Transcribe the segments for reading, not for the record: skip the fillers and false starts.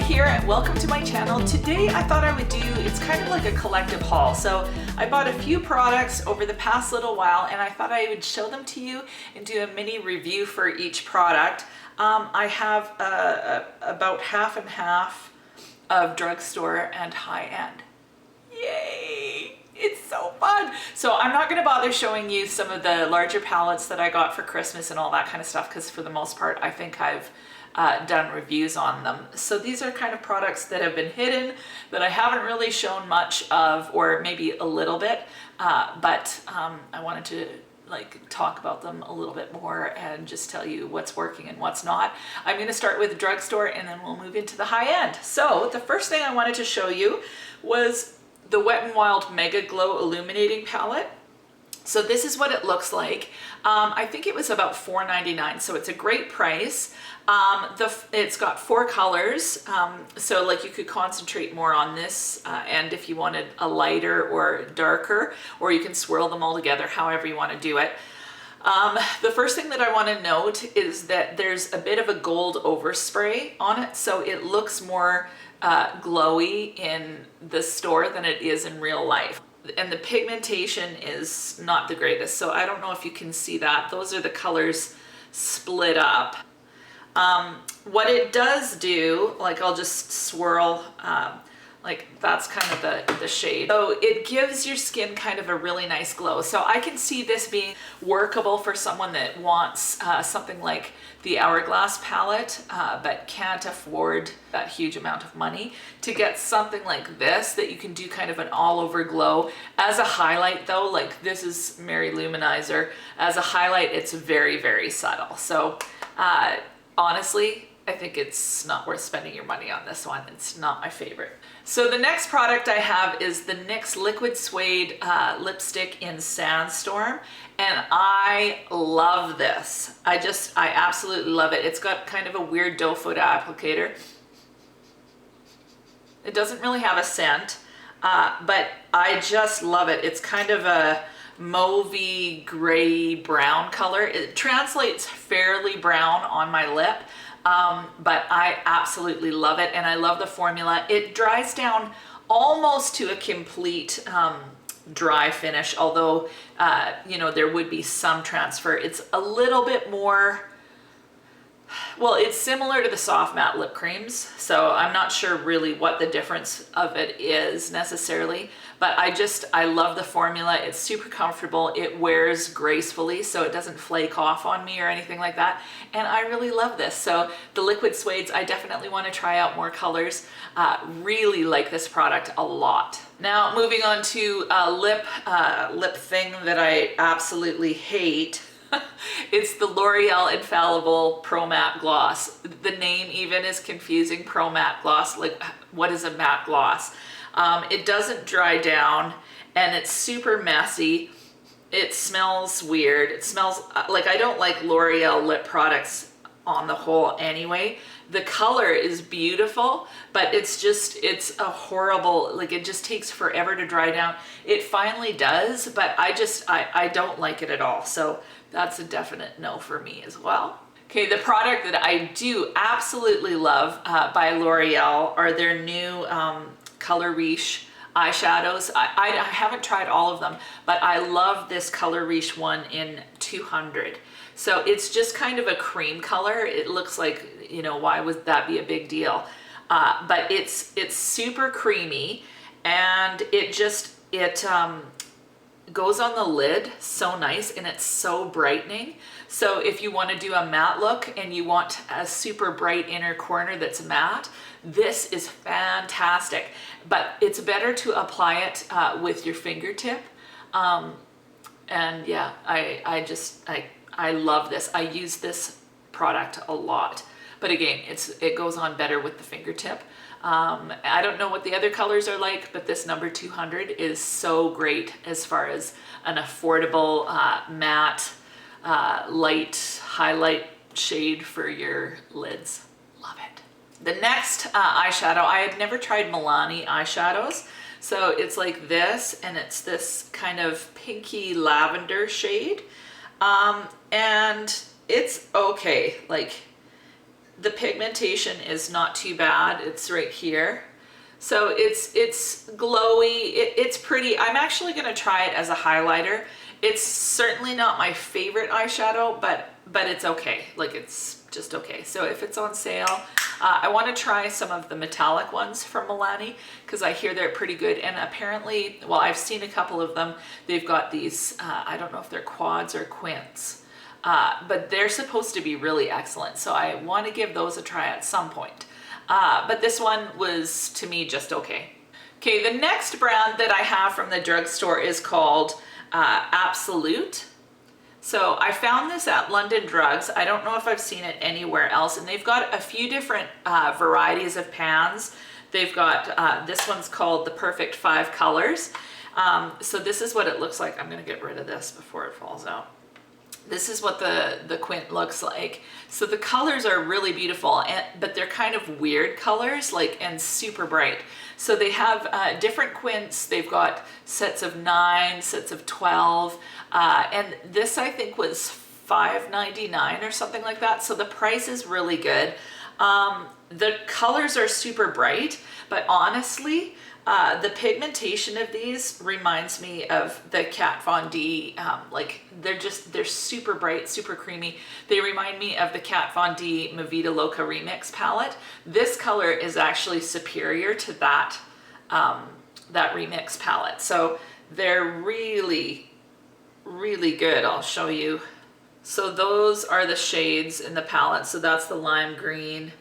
here and welcome to my channel. Today I thought I would do, it's kind of like a collective haul. So I bought a few products over the past little while and I thought I would show them to you and do a mini review for each product. I have about half and half of drugstore and high-end. Yay! It's so fun. So I'm not going to bother showing you some of the larger palettes that I got for Christmas and all that kind of stuff because for the most part I think I've done reviews on them. So these are kind of products that have been hidden that I haven't really shown much of, or maybe a little bit, but I wanted to talk about them a little bit more and just tell you what's working and what's not. I'm going to start with the drugstore and then we'll move into the high end. So the first thing I wanted to show you was the Wet n Wild Mega Glow Illuminating Palette. So this is what it looks like. I think it was about $4.99, so it's a great price. It's got 4 colors, so like you could concentrate more on this and if you wanted a lighter or darker, or you can swirl them all together however you want to do it. The first thing that I want to note is that there's a bit of a gold overspray on it, so it looks more glowy in the store than it is in real life. And the pigmentation is not the greatest, so I don't know if you can see that. Those are the colors split up. What it does do, like I'll just swirl, like that's kind of the shade. So it gives your skin kind of a really nice glow. So I can see this being workable for someone that wants something like the Hourglass palette, but can't afford that huge amount of money. To get something like this that you can do kind of an all over glow. As a highlight though, like this is Mary Luminizer. As a highlight, it's very, very subtle. So honestly, I think it's not worth spending your money on this one. It's not my favorite. So the next product I have is the NYX Liquid Suede lipstick in Sandstorm. And I love this. I absolutely love it. It's got kind of a weird doe foot applicator. It doesn't really have a scent, but I just love it. It's kind of a mauvey gray brown color. It translates fairly brown on my lip. But I absolutely love it and I love the formula. It dries down almost to a complete dry finish, although you know, there would be some transfer. It's a little bit more, well, it's similar to the soft matte lip creams, so I'm not sure really what the difference of it is necessarily, but I love the formula. It's super comfortable. It wears gracefully, so it doesn't flake off on me or anything like that, and I really love this. So the liquid suedes, I definitely want to try out more colors. Really like this product a lot. Now moving on to a lip thing that I absolutely hate. It's the L'Oreal Infallible Pro Matte Gloss. The name even is confusing, Pro Matte Gloss. Like, what is a matte gloss? It doesn't dry down and it's super messy. It smells weird. It smells like, I don't like L'Oreal lip products on the whole anyway. The color is beautiful, but it's a horrible, like it just takes forever to dry down. It finally does, but I don't like it at all. So that's a definite no for me as well. Okay, the product that I do absolutely love by L'Oreal are their new Color Riche eyeshadows. I haven't tried all of them, but I love this Color Riche one in 200. So it's just kind of a cream color. It looks like, you know, why would that be a big deal? But it's super creamy and it goes on the lid so nice and it's so brightening. So if you want to do a matte look and you want a super bright inner corner that's matte, this is fantastic. But it's better to apply it with your fingertip. And yeah, I love this. I use this product a lot. But again, it goes on better with the fingertip. I don't know what the other colors are like, but this number 200 is so great as far as an affordable matte light highlight shade for your lids. Love it. The next eyeshadow, I had never tried Milani eyeshadows. So it's like this, and it's this kind of pinky lavender shade. And it's okay. Like, The pigmentation is not too bad. It's right here. So it's glowy, it's pretty. I'm actually gonna try it as a highlighter. It's certainly not my favorite eyeshadow, but it's okay. Like, it's just okay. So if it's on sale, I want to try some of the metallic ones from Milani because I hear they're pretty good. And apparently, well, I've seen a couple of them. They've got these, I don't know if they're quads or quints, but they're supposed to be really excellent. So I want to give those a try at some point. But this one was, to me, just okay. Okay, the next brand that I have from the drugstore is called Absolute. So I found this at London Drugs. I don't know if I've seen it anywhere else, and they've got a few different varieties of pans. They've got, this one's called the Perfect 5 Colors. So this is what it looks like. I'm gonna get rid of this before it falls out. This is what the quint looks like. So the colors are really beautiful, but they're kind of weird colors, like, and super bright. So they have different quints. They've got sets of 9, sets of 12, and this I think was $5.99 or something like that. So the price is really good. The colors are super bright, but honestly, the pigmentation of these reminds me of the Kat Von D, like they're super bright, super creamy. They remind me of the Kat Von D Movida Loca Remix palette. This color is actually superior to that, that remix palette. So they're really, really good. I'll show you. So those are the shades in the palette. So that's the lime green.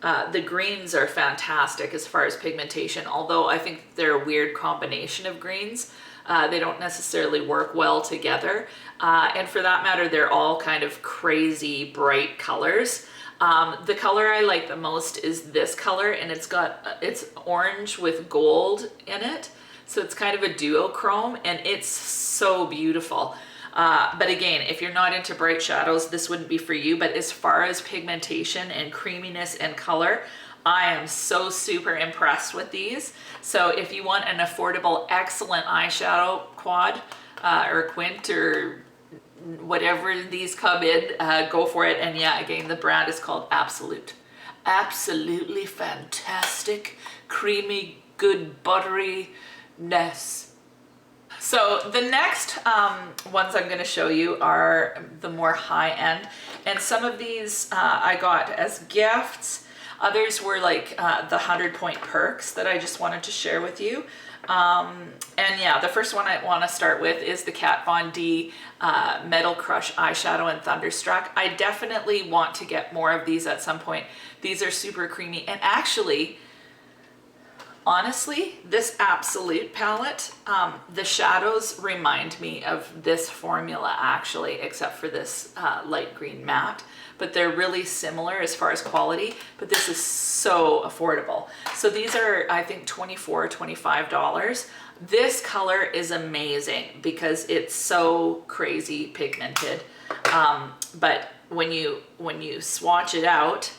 The greens are fantastic as far as pigmentation, although I think they're a weird combination of greens. They don't necessarily work well together. And for that matter, they're all kind of crazy bright colors. The color I like the most is this color, and it's orange with gold in it. So it's kind of a duochrome, and it's so beautiful. But again, if you're not into bright shadows, this wouldn't be for you. But as far as pigmentation and creaminess and color, I am so super impressed with these. So if you want an affordable, excellent eyeshadow quad or quint or whatever these come in, go for it. And yeah, again, the brand is called Absolute. Absolutely fantastic, creamy, good butteriness. So the next ones I'm going to show you are the more high-end, and some of these I got as gifts. Others were like the 100-point perks that I just wanted to share with you. And yeah, the first one I want to start with is the Kat Von D Metal Crush Eyeshadow in Thunderstruck. I definitely want to get more of these at some point. These are super creamy, and actually, honestly, this Absolute palette, the shadows remind me of this formula actually, except for this light green matte, but they're really similar as far as quality, but this is so affordable. So these are, I think, $24, $25. This color is amazing because it's so crazy pigmented, but when you swatch it out,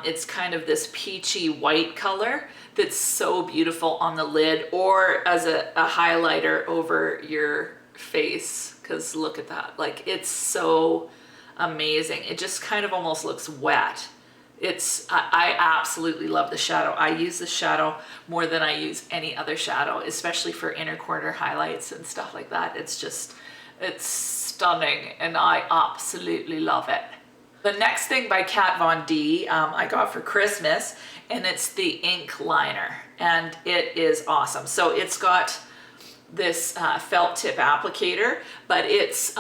it's kind of this peachy white color that's so beautiful on the lid or as a highlighter over your face, because look at that, like, it's so amazing. It just kind of almost looks wet. I absolutely love the shadow. I use the shadow more than I use any other shadow, especially for inner corner highlights and stuff like that. It's stunning, and I absolutely love it. The next thing by Kat Von D I got for Christmas, and it's the ink liner, and it is awesome. So it's got this felt tip applicator, but it's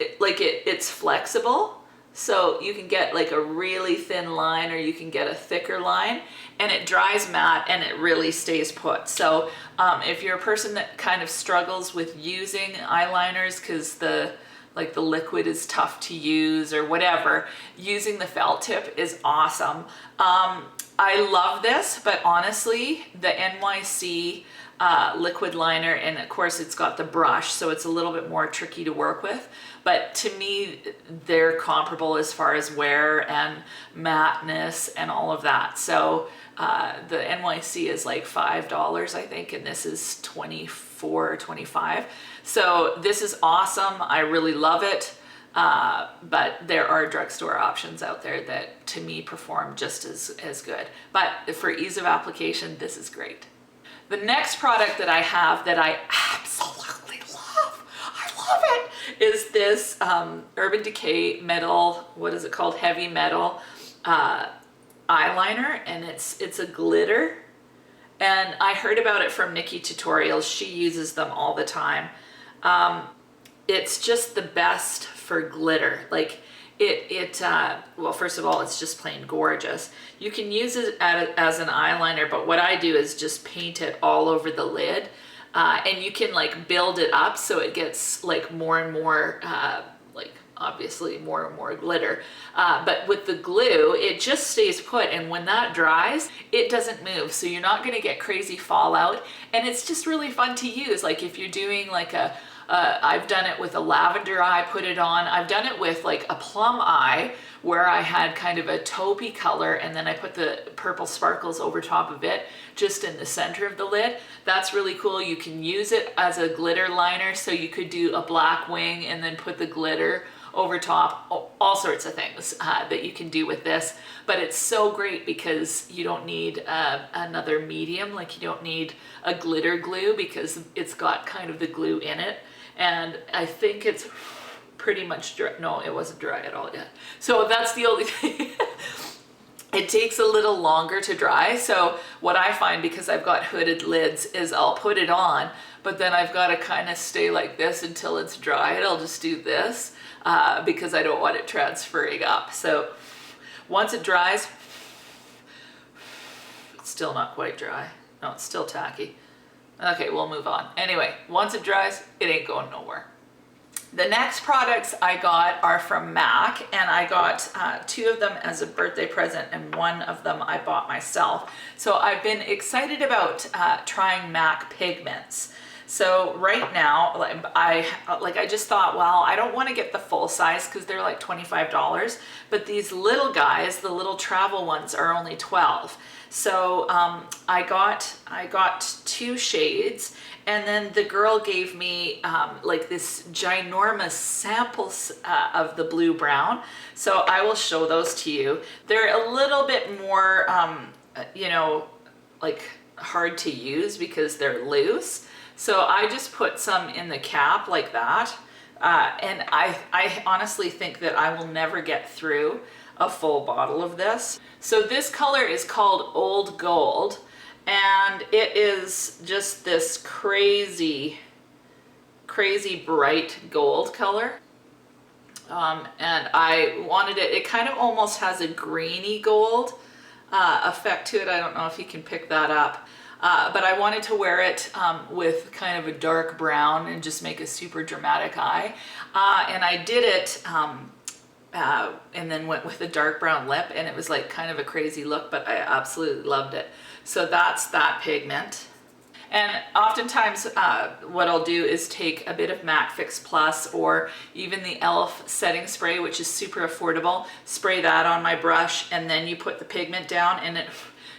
it's flexible, so you can get like a really thin line or you can get a thicker line, and it dries matte and it really stays put. So if you're a person that kind of struggles with using eyeliners because the liquid is tough to use or whatever, using the felt tip is awesome. I love this, but honestly, the NYC liquid liner, and of course it's got the brush, so it's a little bit more tricky to work with, but to me, they're comparable as far as wear and matteness and all of that. So the NYC is like $5, I think, and this is $24 or $25. So this is awesome. I really love it. but there are drugstore options out there that to me perform just as good. But for ease of application, this is great. The next product that I have that I absolutely love, I love it, is this Urban Decay metal, what is it called? Heavy metal eyeliner, and it's a glitter. And I heard about it from Nikki Tutorials. She uses them all the time. It's just the best for glitter. Like well, first of all, it's just plain gorgeous. You can use it as an eyeliner, but what I do is just paint it all over the lid. And you can like build it up so it gets like more and more, like obviously more and more glitter. But with the glue, it just stays put. And when that dries, it doesn't move. So you're not gonna get crazy fallout. And it's just really fun to use. Like if you're doing like I've done it with a lavender eye, put it on. I've done it with like a plum eye where I had kind of a taupey color and then I put the purple sparkles over top of it, just in the center of the lid. That's really cool. You can use it as a glitter liner. So you could do a black wing and then put the glitter over top, all sorts of things that you can do with this. But it's so great because you don't need another medium, like you don't need a glitter glue because it's got kind of the glue in it. And I think it's pretty much dry. No, it wasn't dry at all yet. So that's the only thing. It takes a little longer to dry. So what I find, because I've got hooded lids, is I'll put it on, but then I've got to kind of stay like this until it's dry. And I'll just do this because I don't want it transferring up. So once it dries, it's still not quite dry. No, it's still tacky. Okay, we'll move on. Anyway, once it dries, it ain't going nowhere. The next products I got are from MAC, and I got 2 of them as a birthday present, and 1 of them I bought myself. So I've been excited about trying MAC Pigments. So right now, I just thought, well, I don't want to get the full size because they're like $25, but these little guys, the little travel ones, are only $12. So I got 2 shades, and then the girl gave me like this ginormous samples of the blue brown. So I will show those to you. They're a little bit more, you know, like hard to use because they're loose. So I just put some in the cap like that. And I honestly think that I will never get through a full bottle of this. So this color is called Old Gold, and it is just this crazy, crazy bright gold color. And I wanted it, it kind of almost has a greeny gold effect to it. I don't know if you can pick that up. But I wanted to wear it with kind of a dark brown and just make a super dramatic eye. And I did it and then went with a dark brown lip, and it was like kind of a crazy look, but I absolutely loved it. So that's that pigment. And oftentimes what I'll do is take a bit of MAC Fix Plus or even the e.l.f. setting spray, which is super affordable, spray that on my brush, and then you put the pigment down, and it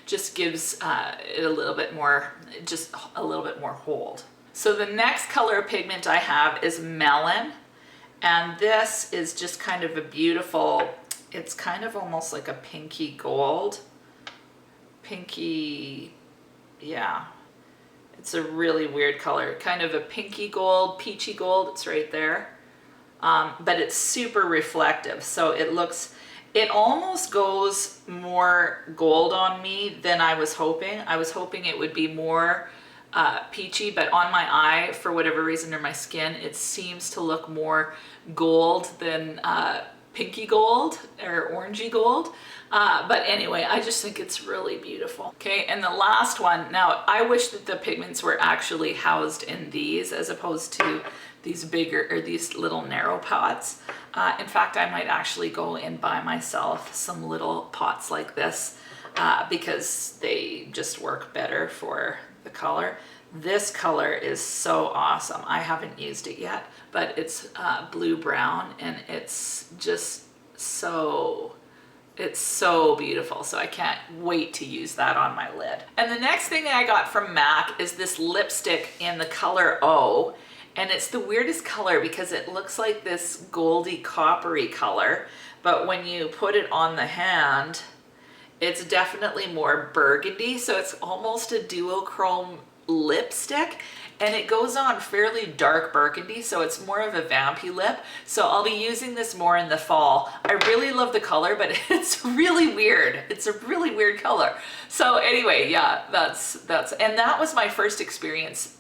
just gives it a little bit more, just a little bit more hold. So the next color of pigment I have is Melon. And this is just kind of a beautiful, it's kind of almost like a pinky gold. Pinky, yeah. It's a really weird color. Kind of a pinky gold, peachy gold, it's right there. But it's super reflective. So it looks, it almost goes more gold on me than I was hoping. I was hoping it would be more peachy, but on my eye, for whatever reason, or my skin, it seems to look more gold than pinky gold or orangey gold. But anyway, I just think it's really beautiful. Okay, and the last one, now I wish that the pigments were actually housed in these as opposed to these bigger or these little narrow pots. In fact, I might actually go and buy myself some little pots like this because they just work better for the color. This color is so awesome. I haven't used it yet, but it's blue brown, and it's just so, it's so beautiful. So I can't wait to use that on my lid. And the next thing that I got from MAC is this lipstick in the color O. and it's the weirdest color because it looks like this goldy coppery color, but when you put it on the hand, it's definitely more burgundy, so it's almost a duochrome lipstick, and it goes on fairly dark burgundy, so it's more of a vampy lip. So I'll be using this more in the fall. I really love the color, but it's really weird. It's a really weird color. So anyway, yeah, and that was my first experience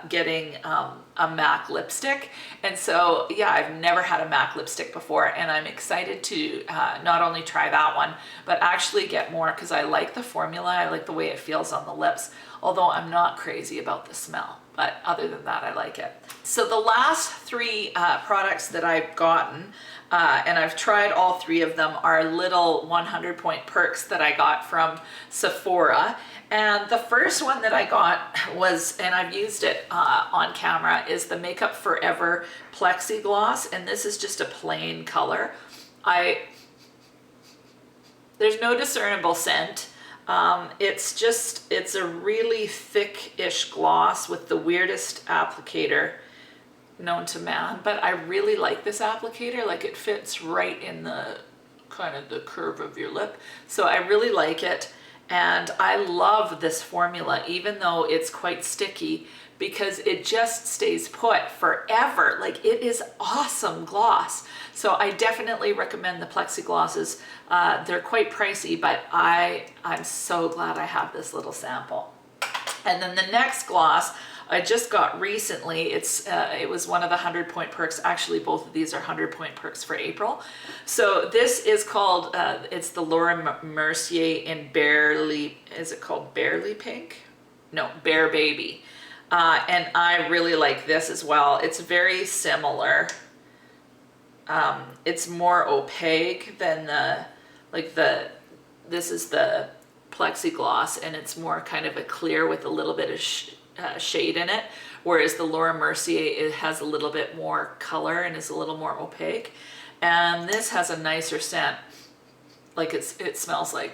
getting a MAC lipstick. And so yeah, I've never had a MAC lipstick before, and I'm excited to not only try that one, but actually get more, because I like the formula. I like the way it feels on the lips, although I'm not crazy about the smell. But other than that, I like it. So the last three products that I've gotten, and I've tried all three of them, are little 100-point perks that I got from Sephora. And the first one that I got was, and I've used it on camera, is the Makeup Forever Plexigloss. And this is just a plain color. There's no discernible scent. It's a really thick-ish gloss with the weirdest applicator known to man, but I really like this applicator. Like, it fits right in the kind of the curve of your lip. So I really like it, and I love this formula, even though it's quite sticky, because it just stays put forever. Like, it is awesome gloss. So I definitely recommend the Plexiglosses. They're quite pricey, but I'm so glad I have this little sample. And then the next gloss I just got recently. It was one of the 100-point perks. Actually, both of these are 100-point perks for April. So this is called, it's the Laura Mercier in Barely, is it called Barely Pink? No, Bare Baby. And I really like this as well. It's very similar. It's more opaque than this is the Plexigloss, and it's more kind of a clear with a little bit of shade in it, whereas the Laura Mercier, it has a little bit more color and is a little more opaque. And this has a nicer scent. Like, it smells like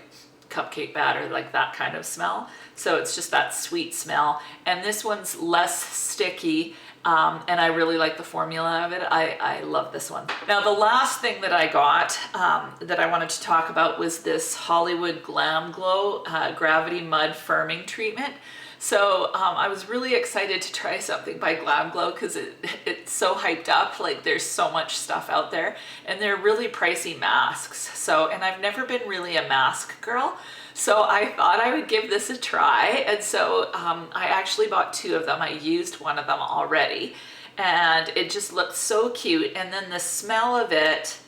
cupcake batter, like that kind of smell. So it's just that sweet smell. And this one's less sticky, and I really like the formula of it. I love this one. Now, the last thing that I got that I wanted to talk about was this Hollywood GlamGlow Gravitymud Firming Treatment. So I was really excited to try something by GlamGlow because it's so hyped up. Like, there's so much stuff out there, and they're really pricey masks. So, and I've never been really a mask girl, so I thought I would give this a try. And so I actually bought two of them. I used one of them already, and it just looked so cute. And then the smell of it,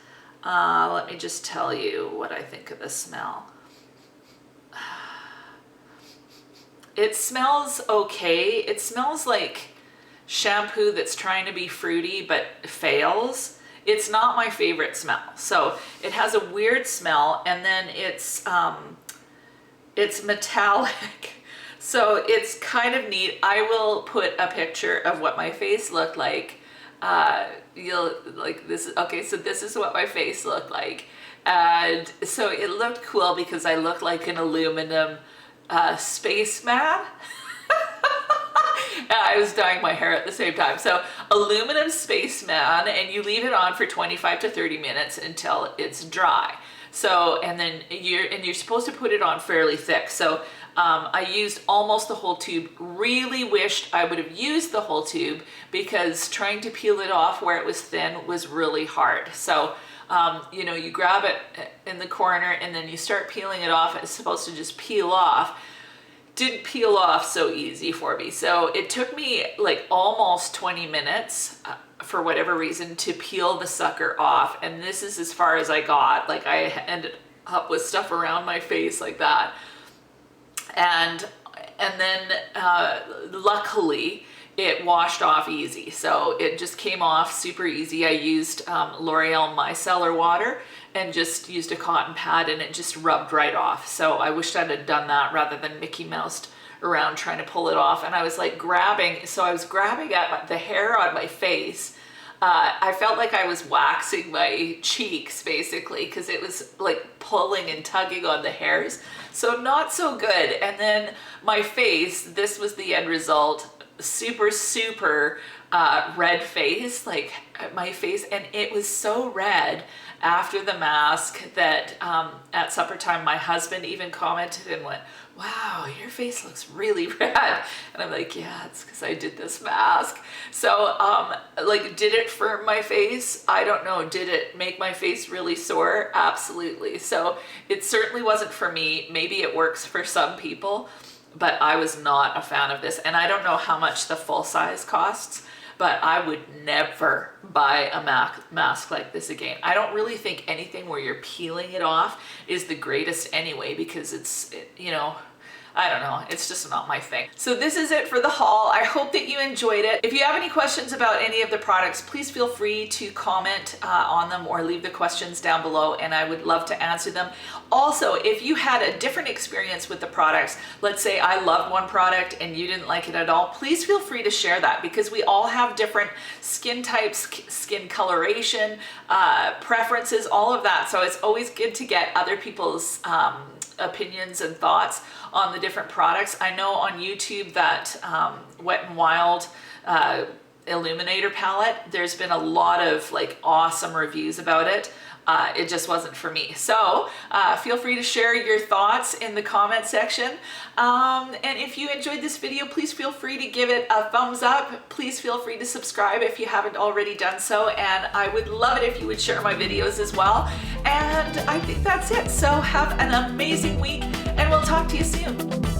let me just tell you what I think of the smell. It smells okay. It smells like shampoo that's trying to be fruity but fails. It's not my favorite smell. So it has a weird smell, and then it's metallic. So it's kind of neat. I will put a picture of what my face looked like. You'll like this. Okay, so this is what my face looked like. And so it looked cool because I looked like an aluminum spaceman. I was dyeing my hair at the same time. So aluminum spaceman, and you leave it on for 25 to 30 minutes until it's dry. So, and then you're supposed to put it on fairly thick. So I used almost the whole tube. Really wished I would have used the whole tube, because trying to peel it off where it was thin was really hard. So you know, you grab it in the corner and then you start peeling it off. It's supposed to just peel off. Didn't peel off so easy for me. So it took me like almost 20 minutes for whatever reason to peel the sucker off. And this is as far as I got. Like, I ended up with stuff around my face like that. And then luckily it washed off easy. So it just came off super easy. I used L'Oreal Micellar water and just used a cotton pad, and it just rubbed right off. So I wished I'd have done that rather than Mickey Moused around trying to pull it off. And I was like grabbing, so I was grabbing at the hair on my face. I felt like I was waxing my cheeks basically, because it was like pulling and tugging on the hairs. So not so good. And then my face, this was the end result. Super red face, like my face, and it was so red after the mask that at supper time my husband even commented and went, wow, your face looks really red. And I'm like, yeah, it's because I did this mask. So like, did it firm my face? I don't know. Did it make my face really sore? Absolutely. So it certainly wasn't for me. Maybe it works for some people, but I was not a fan of this. And I don't know how much the full size costs, but I would never buy a mask like this again. I don't really think anything where you're peeling it off is the greatest anyway, because it's, you know, I don't know, it's just not my thing. So this is it for the haul. I hope that you enjoyed it. If you have any questions about any of the products, please feel free to comment on them or leave the questions down below, and I would love to answer them. Also, if you had a different experience with the products, let's say I loved one product and you didn't like it at all, please feel free to share that, because we all have different skin types, skin coloration, preferences, all of that. So it's always good to get other people's opinions and thoughts on the different products. I know on YouTube that Wet n Wild Illuminator palette, there's been a lot of like awesome reviews about it. It just wasn't for me. So feel free to share your thoughts in the comment section. And if you enjoyed this video, please feel free to give it a thumbs up. Please feel free to subscribe if you haven't already done so. And I would love it if you would share my videos as well. And I think that's it. So have an amazing week, and we'll talk to you soon.